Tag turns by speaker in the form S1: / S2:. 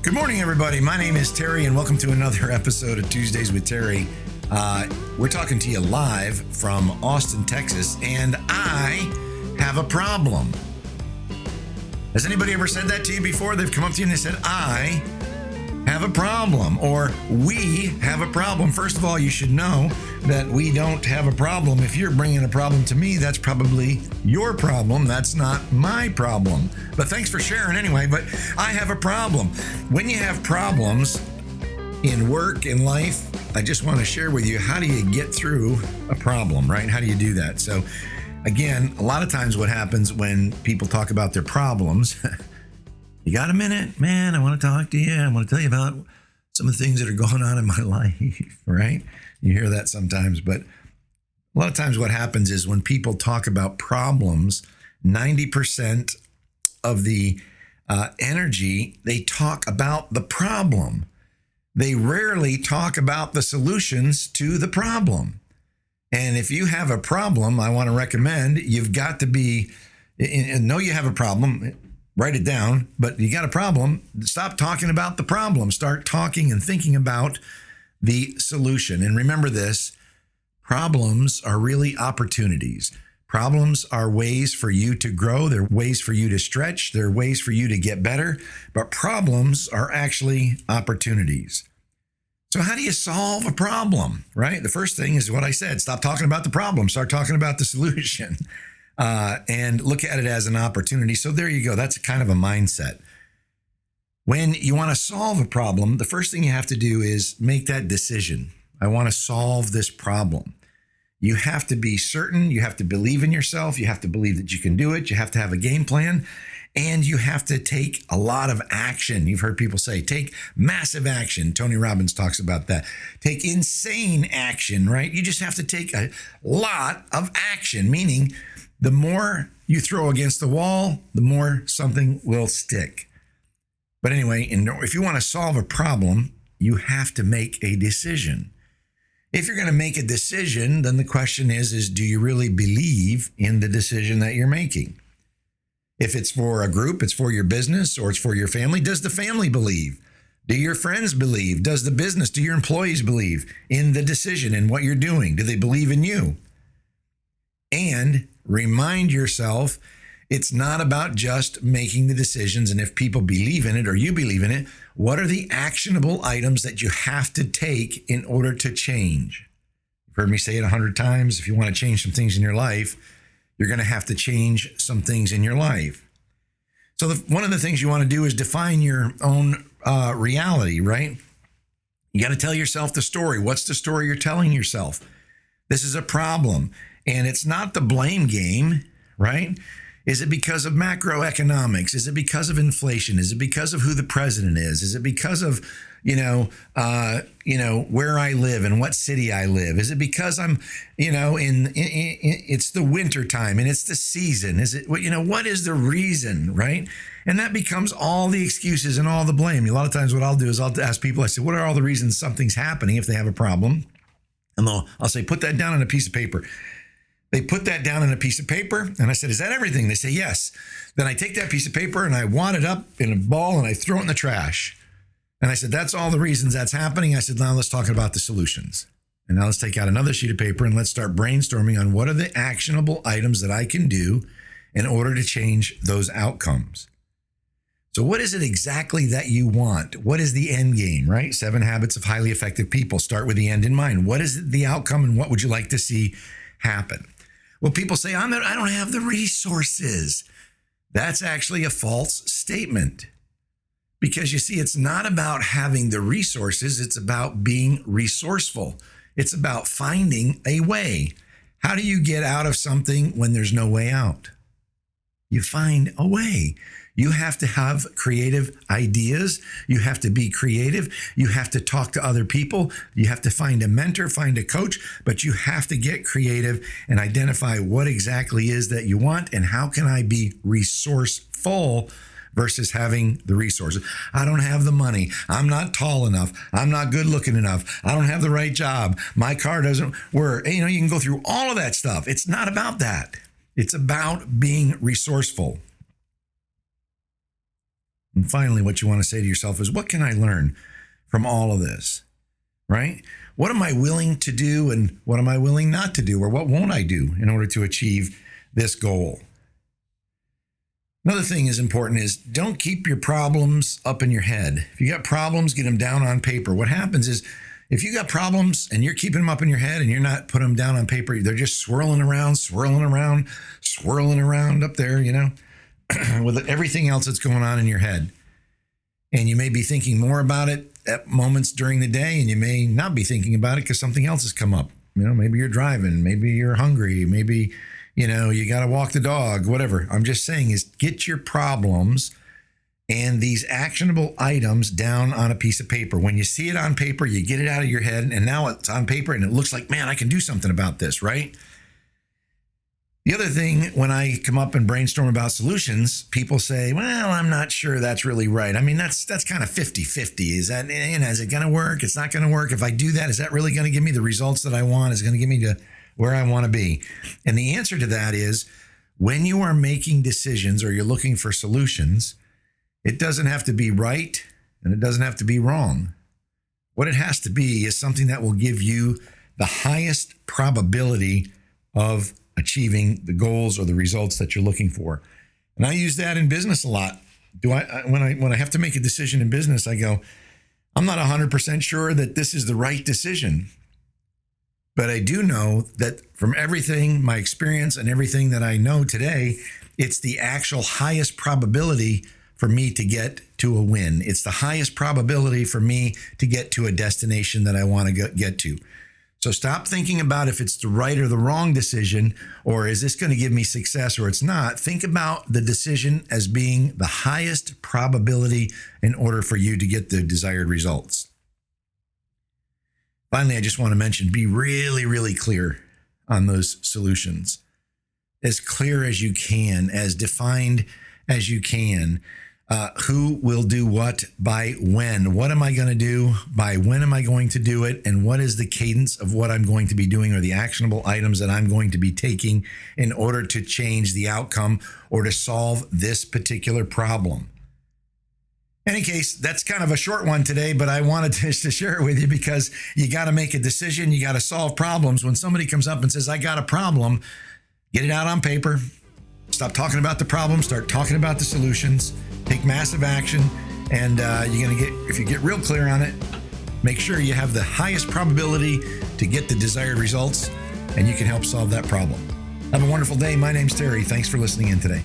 S1: Good morning, everybody. My name is Terry, and welcome to another episode of Tuesdays with Terry. We're talking to you live from Austin, Texas, and I have a problem. Has anybody ever said that to you before? They've come up to you and they said, I have a problem, or we have a problem. First of all, you should know that we don't have a problem. If you're bringing a problem to me, that's probably your problem. That's not my problem. But thanks for sharing anyway. But I have a problem. When you have problems in work, in life, I just want to share with you, how do you get through a problem, right? How do you do that? So again, a lot of times what happens when people talk about their problems, you got a minute, man? I want to talk to you. I want to tell you about some of the things that are going on in my life, right? You hear that sometimes, but a lot of times what happens is when people talk about problems, 90% of the energy, they talk about the problem. They rarely talk about the solutions to the problem. And if you have a problem, I want to recommend you've got to know you have a problem. Write it down, but you got a problem. Stop talking about the problem. Start talking and thinking about the solution. And remember this, problems are really opportunities. Problems are ways for you to grow. They're ways for you to stretch. They're ways for you to get better. But problems are actually opportunities. So how do you solve a problem, right? The first thing is what I said. Stop talking about the problem. Start talking about the solution. And look at it as an opportunity. So there you go. That's kind of a mindset. When you want to solve a problem, the first thing you have to do is make that decision. I want to solve this problem. You have to be certain. You have to believe in yourself. You have to believe that you can do it. You have to have a game plan. And you have to take a lot of action. You've heard people say, take massive action. Tony Robbins talks about that. Take insane action, right? You just have to take a lot of action, meaning the more you throw against the wall, the more something will stick. But anyway, if you want to solve a problem, you have to make a decision. If you're going to make a decision, then the question is do you really believe in the decision that you're making? If it's for a group, it's for your business, or it's for your family, does the family believe? Do your friends believe? Does the business, do your employees believe in the decision and what you're doing? Do they believe in you? And remind yourself, it's not about just making the decisions. And if people believe in it or you believe in it, what are the actionable items that you have to take in order to change? You've heard me say it 100 times. If you want to change some things in your life, you're going to have to change some things in your life. So one of the things you want to do is define your own reality, right? You got to tell yourself the story. What's the story you're telling yourself? This is a problem. And it's not the blame game, right? Is it because of macroeconomics? Is it because of inflation? Is it because of who the president is? Is it because of, where I live and what city I live? Is it because I'm, it's the winter time and it's the season? Is it, what is the reason, right? And that becomes all the excuses and all the blame. A lot of times what I'll do is I'll ask people, I say, what are all the reasons something's happening if they have a problem? And I'll say, put that down on a piece of paper. They put that down on a piece of paper. And I said, is that everything? They say, yes. Then I take that piece of paper and I wad it up in a ball and I throw it in the trash. And I said, that's all the reasons that's happening. I said, now let's talk about the solutions. And now let's take out another sheet of paper and let's start brainstorming on what are the actionable items that I can do in order to change those outcomes. So what is it exactly that you want? What is the end game, right? 7 Habits of Highly Effective People. Start with the end in mind. What is the outcome and what would you like to see happen? Well, people say, I don't have the resources. That's actually a false statement. Because you see, it's not about having the resources. It's about being resourceful. It's about finding a way. How do you get out of something when there's no way out? You find a way. You have to have creative ideas. You have to be creative. You have to talk to other people. You have to find a mentor, find a coach, but you have to get creative and identify what exactly is that you want and how can I be resourceful versus having the resources. I don't have the money. I'm not tall enough. I'm not good looking enough. I don't have the right job. My car doesn't work. You can go through all of that stuff. It's not about that. It's about being resourceful. And finally, what you want to say to yourself is, what can I learn from all of this, right? What am I willing to do and what am I willing not to do, or what won't I do in order to achieve this goal? Another thing is important is don't keep your problems up in your head. If you got problems, get them down on paper. What happens is if you got problems and you're keeping them up in your head and you're not putting them down on paper, they're just swirling around up there, with everything else that's going on in your head. And you may be thinking more about it at moments during the day, and you may not be thinking about it because something else has come up. Maybe you're driving, maybe you're hungry, maybe you got to walk the dog, whatever. I'm just saying is get your problems and these actionable items down on a piece of paper. When you see it on paper, you get it out of your head, and now it's on paper and it looks like, man, I can do something about this, right? The other thing, when I come up and brainstorm about solutions, people say, well, I'm not sure that's really right. I mean, that's kind of 50-50. Is it going to work? It's not going to work. If I do that, is that really going to give me the results that I want? Is it going to get me to where I want to be? And the answer to that is when you are making decisions or you're looking for solutions, it doesn't have to be right and it doesn't have to be wrong. What it has to be is something that will give you the highest probability of achieving the goals or the results that you're looking for. And I use that in business a lot. When I have to make a decision in business, I go, I'm not 100% sure that this is the right decision. But I do know that from everything, my experience and everything that I know today, it's the actual highest probability for me to get to a win. It's the highest probability for me to get to a destination that I want to get to. So stop thinking about if it's the right or the wrong decision, or is this going to give me success or it's not. Think about the decision as being the highest probability in order for you to get the desired results. Finally, I just want to mention, be really, really clear on those solutions. As clear as you can, as defined as you can. Who will do what by when? What am I going to do by when am I going to do it? And what is the cadence of what I'm going to be doing or the actionable items that I'm going to be taking in order to change the outcome or to solve this particular problem? In any case, that's kind of a short one today, but I wanted to share it with you because you got to make a decision. You got to solve problems. When somebody comes up and says, I got a problem, get it out on paper. Stop talking about the problem. Start talking about the solutions. Take massive action. And you're going to if you get real clear on it, make sure you have the highest probability to get the desired results, and you can help solve that problem. Have a wonderful day. My name's Terry. Thanks for listening in today.